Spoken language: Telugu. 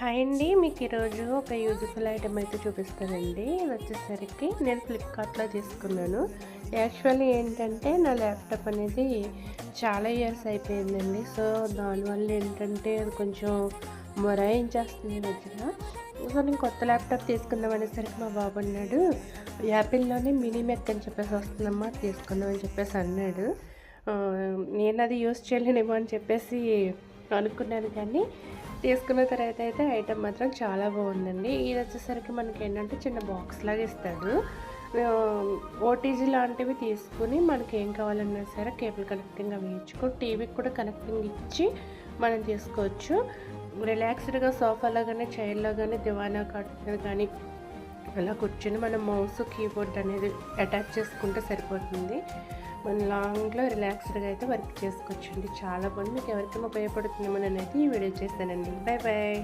హాయ్ అండి. మీకు ఈరోజు ఒక యూజ్ఫుల్ ఐటెం అయితే చూపిస్తానండి. ఇది వచ్చేసరికి నేను ఫ్లిప్కార్ట్లో తీసుకున్నాను. యాక్చువల్లీ ఏంటంటే నా ల్యాప్టాప్ అనేది చాలా ఇయర్స్ అయిపోయిందండి. సో దానివల్ల ఏంటంటే అది కొంచెం మొరాయించేస్తుంది మధ్యన. సో నేను కొత్త ల్యాప్టాప్ తీసుకుందాం అనేసరికి మా బాబు అన్నాడు, యాపిల్లోనే మినీ మెక్ అని చెప్పేసి వస్తుందమ్మా, తీసుకుందాం అని చెప్పేసి అన్నాడు. నేను అది యూస్ చేయలేనేమో అని చెప్పేసి అనుకున్నాను, కానీ తీసుకున్న తర్వాత అయితే ఐటెం మాత్రం చాలా బాగుందండి. ఇది వచ్చేసరికి మనకి ఏంటంటే చిన్న బాక్స్ లాగా ఇస్తాడు. ఓటీజీ లాంటివి తీసుకుని మనకి ఏం కావాలన్నా సరే కేబుల్ కనెక్టింగ్ అవి ఇచ్చుకో, టీవీకి కూడా కనెక్టింగ్ ఇచ్చి మనం తీసుకోవచ్చు. రిలాక్స్డ్గా సోఫాలో కానీ చైర్లో కానీ దివానా కాట్ మీద కానీ అలా కూర్చొని మనం మౌస్ కీబోర్డ్ అనేది అటాచ్ చేసుకుంటే సరిపోతుంది. మనం లాంగ్లో రిలాక్స్డ్గా అయితే వర్క్ చేసుకోవచ్చండి. చాలా బాగుంది. మీకు ఎవరికైనా ఉపయోగపడుతుందేమో అనేది ఈ వీడియో చేస్తానండి. Bye bye.